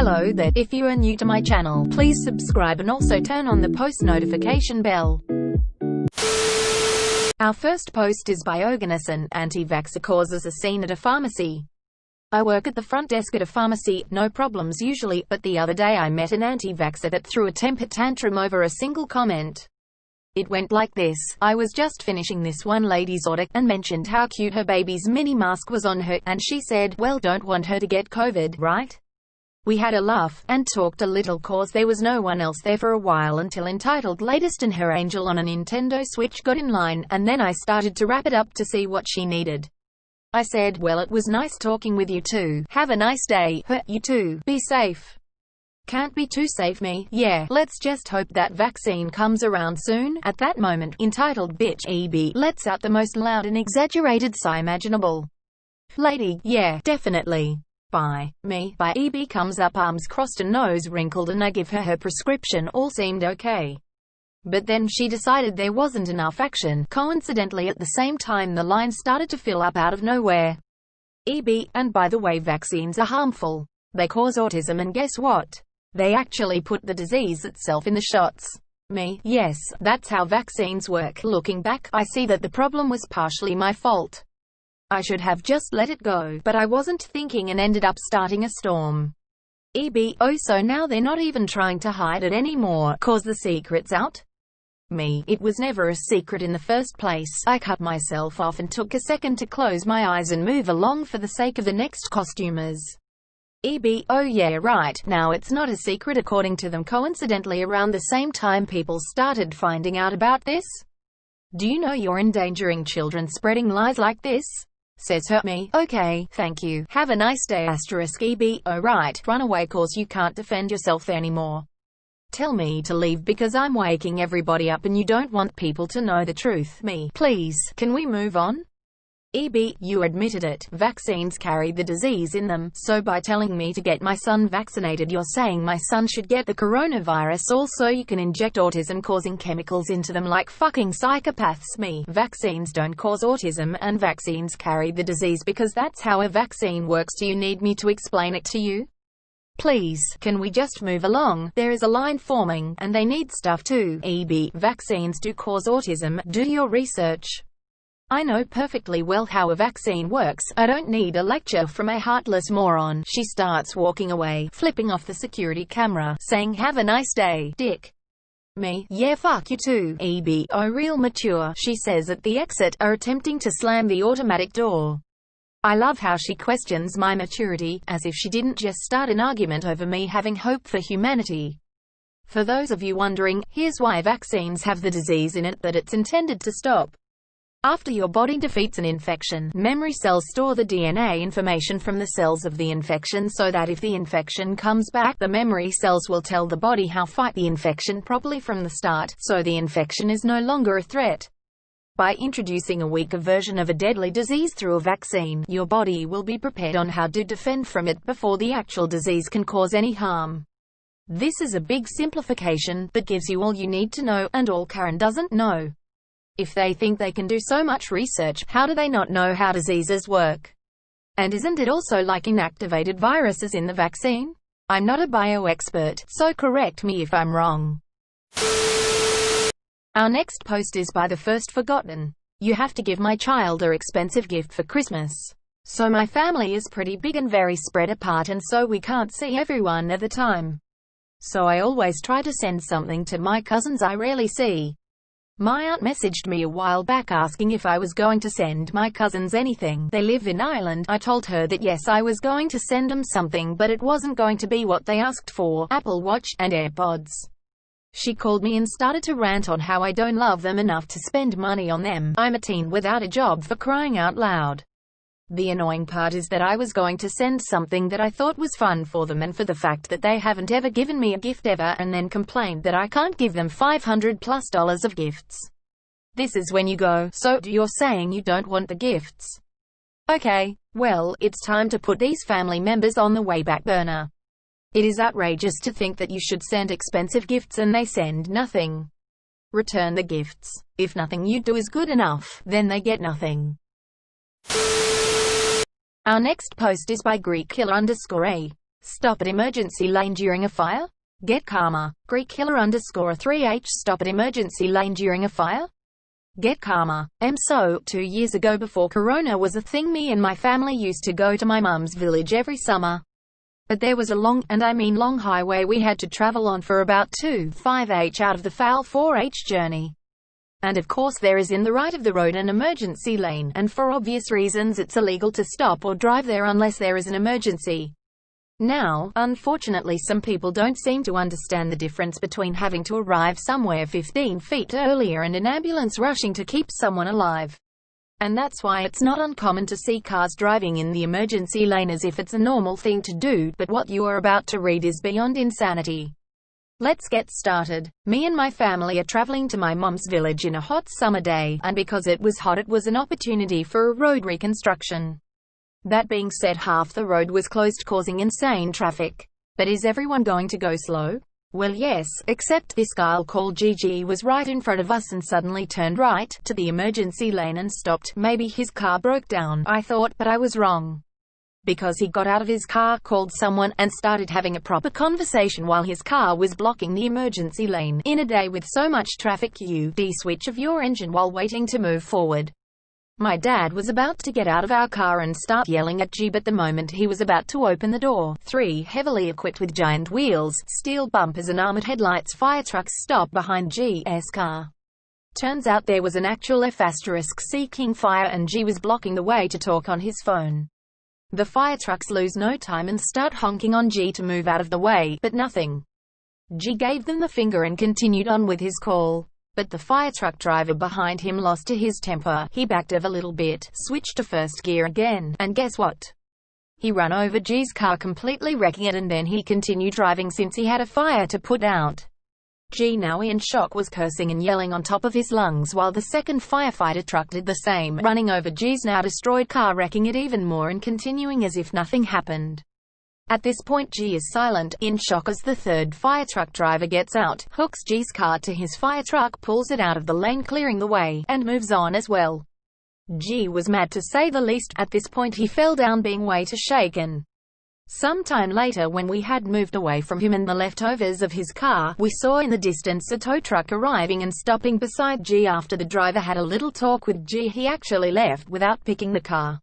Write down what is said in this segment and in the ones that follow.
Hello there, if you are new to my channel, please subscribe and also turn on the post notification bell. Our first post is by Oganis, an anti-vaxxer causes a scene at a pharmacy. I work at the front desk at a pharmacy, no problems usually, but the other day I met an anti-vaxxer that threw a temper tantrum over a single comment. It went like this: I was just finishing this one lady's order, and mentioned how cute her baby's mini mask was on her, and she said, well, don't want her to get COVID, right? We had a laugh, and talked a little cause there was no one else there for a while until Entitled Latest and her angel on a Nintendo Switch got in line, and then I started to wrap it up to see what she needed. I said, well, it was nice talking with you too. Have a nice day. You too. Be safe. Can't be too safe me. Yeah, let's just hope that vaccine comes around soon. At that moment, Entitled Bitch EB lets out the most loud and exaggerated sigh imaginable. Lady, yeah, definitely. Bye. Me, by EB comes up, arms crossed and nose wrinkled, and I give her her prescription. All seemed okay. But then she decided there wasn't enough action. Coincidentally, at the same time the line started to fill up out of nowhere. EB, and by the way, vaccines are harmful. They cause autism, and guess what? They actually put the disease itself in the shots. Me, yes, that's how vaccines work. Looking back, I see that the problem was partially my fault. I should have just let it go, but I wasn't thinking and ended up starting a storm. EB, oh, so now they're not even trying to hide it anymore, cause the secret's out? Me, it was never a secret in the first place. I cut myself off and took a second to close my eyes and move along for the sake of the next costumers. EB, oh yeah, right, now it's not a secret according to them. Coincidentally, around the same time people started finding out about this. Do you know you're endangering children spreading lies like this? Says her. Me, okay, thank you. Have a nice day. EB, oh right, run away cause you can't defend yourself anymore. Tell me to leave because I'm waking everybody up and you don't want people to know the truth. Me, please, can we move on? EB, you admitted it. Vaccines carry the disease in them, so by telling me to get my son vaccinated you're saying my son should get the coronavirus also you can inject autism-causing chemicals into them like fucking psychopaths. Me, vaccines don't cause autism, and vaccines carry the disease because that's how a vaccine works. Do you need me to explain it to you? Please, can we just move along? There is a line forming, and they need stuff too. EB, vaccines do cause autism. Do your research. I know perfectly well how a vaccine works. I don't need a lecture from a heartless moron. She starts walking away, flipping off the security camera, saying have a nice day, dick. Me, yeah, fuck you too. EB, oh real mature, she says at the exit, are attempting to slam the automatic door. I love how she questions my maturity, as if she didn't just start an argument over me having hope for humanity. For those of you wondering, here's why vaccines have the disease in it that it's intended to stop. After your body defeats an infection, memory cells store the DNA information from the cells of the infection so that if the infection comes back, the memory cells will tell the body how to fight the infection properly from the start, so the infection is no longer a threat. By introducing a weaker version of a deadly disease through a vaccine, your body will be prepared on how to defend from it before the actual disease can cause any harm. This is a big simplification, but gives you all you need to know, and all Karen doesn't know. If they think they can do so much research, how do they not know how diseases work? And isn't it also like inactivated viruses in the vaccine? I'm not a bio-expert, so correct me if I'm wrong. Our next post is by The First Forgotten. You have to give my child an expensive gift for Christmas. So my family is pretty big and very spread apart, and so we can't see everyone at the time. So I always try to send something to my cousins I rarely see. My aunt messaged me a while back asking if I was going to send my cousins anything. They live in Ireland. I told her that yes, I was going to send them something, but it wasn't going to be what they asked for, Apple Watch and AirPods. She called me and started to rant on how I don't love them enough to spend money on them. I'm a teen without a job, for crying out loud. The annoying part is that I was going to send something that I thought was fun for them, and for the fact that they haven't ever given me a gift ever, and then complained that I can't give them $500+ of gifts. This is when you go, so, you're saying you don't want the gifts? Okay, well, it's time to put these family members on the way back burner. It is outrageous to think that you should send expensive gifts and they send nothing. Return the gifts. If nothing you do is good enough, then they get nothing. Our next post is by Greek Killer _A. Stop at emergency lane during a fire? Get karma. Greek killer underscore 3H. Stop at emergency lane during a fire? Get karma. So, 2 years ago before Corona was a thing, me and my family used to go to my mum's village every summer. But there was a long, and I mean long highway we had to travel on for about 2-5h out of the foul 4h journey. And of course there is in the right of the road an emergency lane, and for obvious reasons it's illegal to stop or drive there unless there is an emergency. Now, unfortunately some people don't seem to understand the difference between having to arrive somewhere 15 feet earlier and an ambulance rushing to keep someone alive. And that's why it's not uncommon to see cars driving in the emergency lane as if it's a normal thing to do, but what you are about to read is beyond insanity. Let's get started. Me and my family are traveling to my mum's village in a hot summer day, and because it was hot it was an opportunity for a road reconstruction. That being said, half the road was closed causing insane traffic. But is everyone going to go slow? Well yes, except this guy called Gigi was right in front of us and suddenly turned right to the emergency lane and stopped. Maybe his car broke down, I thought, but I was wrong. Because he got out of his car, called someone, and started having a proper conversation while his car was blocking the emergency lane. In a day with so much traffic, you switch of your engine while waiting to move forward. My dad was about to get out of our car and start yelling at G, but the moment he was about to open the door, 3 heavily equipped with giant wheels, steel bumpers and armored headlights fire trucks stopped behind G's car. Turns out there was an actual F***seeking fire and G was blocking the way to talk on his phone. The fire trucks lose no time and start honking on G to move out of the way, but nothing. G gave them the finger and continued on with his call. But the fire truck driver behind him lost his temper. He backed off a little bit, switched to first gear again, and guess what? He ran over G's car, completely wrecking it, and then he continued driving since he had a fire to put out. G, now in shock, was cursing and yelling on top of his lungs while the second firefighter truck did the same, running over G's now destroyed car, wrecking it even more and continuing as if nothing happened. At this point G is silent, in shock, as the third fire truck driver gets out, hooks G's car to his fire truck, pulls it out of the lane clearing the way, and moves on as well. G was mad to say the least. At this point he fell down, being way too shaken. Sometime later, when we had moved away from him and the leftovers of his car, we saw in the distance a tow truck arriving and stopping beside G. After the driver had a little talk with G, he actually left without picking the car.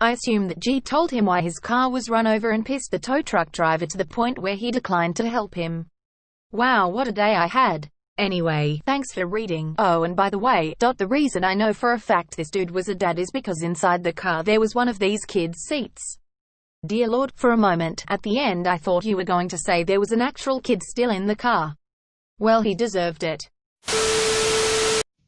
I assume that G told him why his car was run over and pissed the tow truck driver to the point where he declined to help him. Wow, what a day I had. Anyway, thanks for reading. Oh, and by the way, the reason I know for a fact this dude was a dad is because inside the car there was one of these kids' seats. Dear Lord, for a moment, at the end I thought you were going to say there was an actual kid still in the car. Well, he deserved it.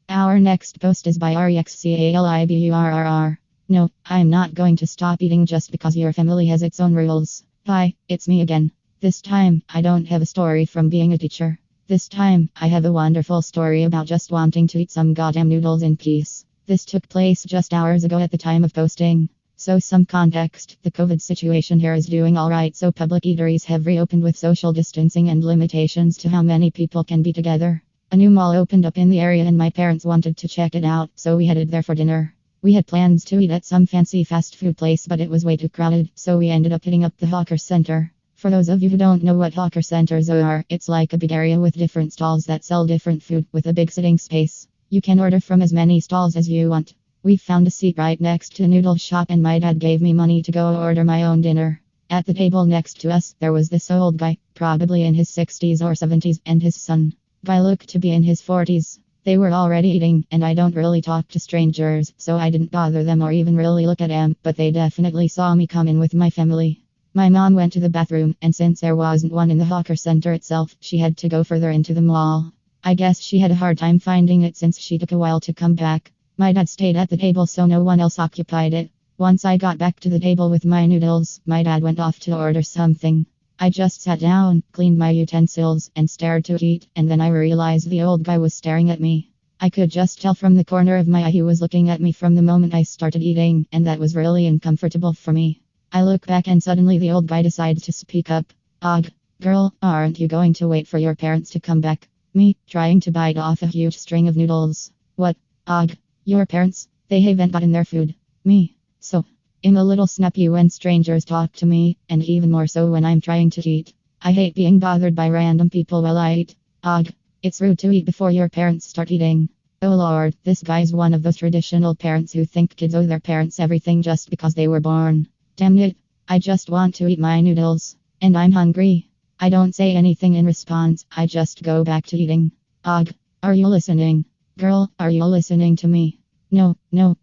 Our next post is by REXCALIBURRR. No, I'm not going to stop eating just because your family has its own rules. Hi, it's me again. This time, I don't have a story from being a teacher. This time, I have a wonderful story about just wanting to eat some goddamn noodles in peace. This took place just hours ago at the time of posting. So some context, the COVID situation here is doing alright, so public eateries have reopened with social distancing and limitations to how many people can be together. A new mall opened up in the area and my parents wanted to check it out, so we headed there for dinner. We had plans to eat at some fancy fast food place, but it was way too crowded, so we ended up hitting up the hawker center. For those of you who don't know what hawker centers are, it's like a big area with different stalls that sell different food, with a big sitting space. You can order from as many stalls as you want. We found a seat right next to a noodle shop and my dad gave me money to go order my own dinner. At the table next to us, there was this old guy, probably in his 60s or 70s, and his son. Guy looked to be in his 40s. They were already eating, and I don't really talk to strangers, so I didn't bother them or even really look at them, but they definitely saw me come in with my family. My mom went to the bathroom, and since there wasn't one in the hawker center itself, she had to go further into the mall. I guess she had a hard time finding it since she took a while to come back. My dad stayed at the table so no one else occupied it. Once I got back to the table with my noodles, my dad went off to order something. I just sat down, cleaned my utensils, and stared to eat, and then I realized the old guy was staring at me. I could just tell from the corner of my eye he was looking at me from the moment I started eating, and that was really uncomfortable for me. I look back and suddenly the old guy decides to speak up. "Ugh, girl, aren't you going to wait for your parents to come back?" Me, trying to bite off a huge string of noodles. "What? Ugh, your parents? They haven't gotten their food." Me, "So, I'm a little snappy when strangers talk to me, and even more so when I'm trying to eat. I hate being bothered by random people while I eat. Ugh. It's rude to eat before your parents start eating. Oh lord, this guy's one of those traditional parents who think kids owe their parents everything just because they were born. Damn it. I just want to eat my noodles. And I'm hungry. I don't say anything in response, I just go back to eating. Ugh. Are you listening? Girl, are you listening to me? No,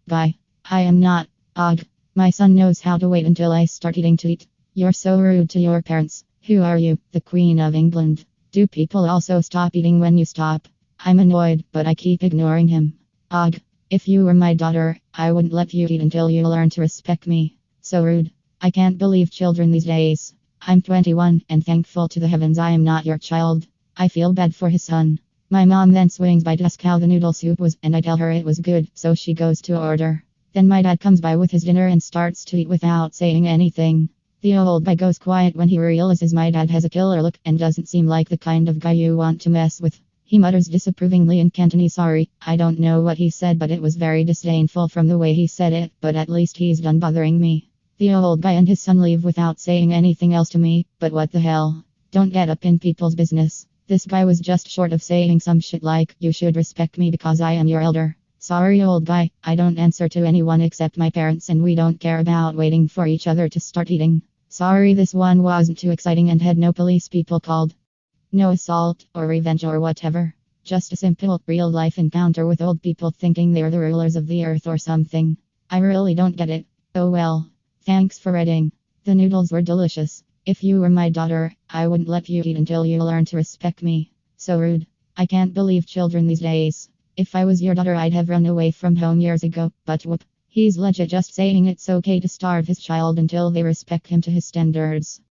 guy. I am not. Ugh. My son knows how to wait until I start eating to eat. You're so rude to your parents. Who are you, the Queen of England? Do people also stop eating when you stop? I'm annoyed, but I keep ignoring him. Ugh. If you were my daughter, I wouldn't let you eat until you learn to respect me. So rude. I can't believe children these days. I'm 21 and thankful to the heavens I am not your child. I feel bad for his son. My mom then swings by to ask how the noodle soup was, and I tell her it was good, so she goes to order. Then my dad comes by with his dinner and starts to eat without saying anything. The old guy goes quiet when he realizes my dad has a killer look and doesn't seem like the kind of guy you want to mess with. He mutters disapprovingly in Cantonese, sorry. I don't know what he said, but it was very disdainful from the way he said it, but at least he's done bothering me. The old guy and his son leave without saying anything else to me, but what the hell? Don't get up in people's business. This guy was just short of saying some shit like, you should respect me because I am your elder. Sorry old guy, I don't answer to anyone except my parents and we don't care about waiting for each other to start eating. Sorry this one wasn't too exciting and had no police people called. No assault or revenge or whatever. Just a simple, real life encounter with old people thinking they're the rulers of the earth or something. I really don't get it. Oh well. Thanks for reading. The noodles were delicious. If you were my daughter, I wouldn't let you eat until you learn to respect me. So rude. I can't believe children these days. If I was your daughter, I'd have run away from home years ago, but whoop. He's legit just saying it's okay to starve his child until they respect him to his standards.